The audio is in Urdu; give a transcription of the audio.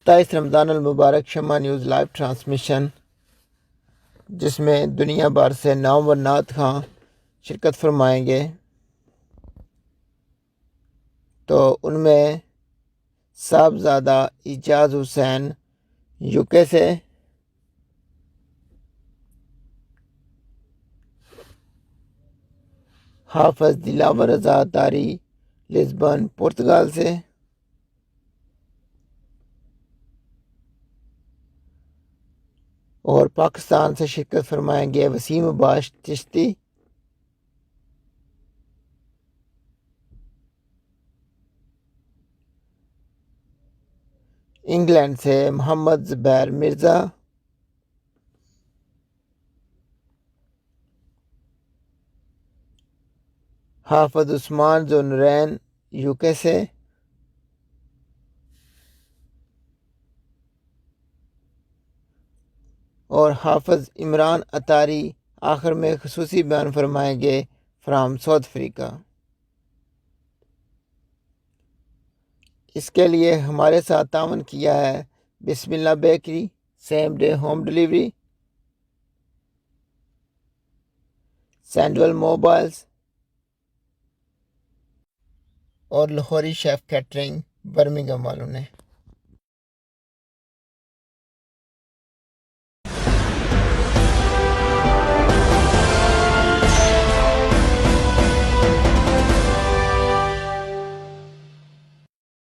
27 رمضان المبارک شمع نیوز لائیو ٹرانسمیشن، جس میں دنیا بھر سے نامور نعت خواں شرکت فرمائیں گے، تو ان میں صاحبزادہ اعجاز حسین UK سے، حافظ دلاور رضا تاری لزبن پرتگال سے، اور پاکستان سے شرکت فرمائیں گے وسیم عباس چشتی، انگلینڈ سے محمد زبیر مرزا، حافظ عثمان ذوالنورین UK سے، اور حافظ عمران اتاری آخر میں خصوصی بیان فرمائیں گے فرام ساؤتھ افریقہ۔ اس کے لیے ہمارے ساتھ تعاون کیا ہے Bismillah bakery, same day home delivery, سینڈول موبائلز اور لاہوری شیف کیٹرنگ برمنگھم والوں نے۔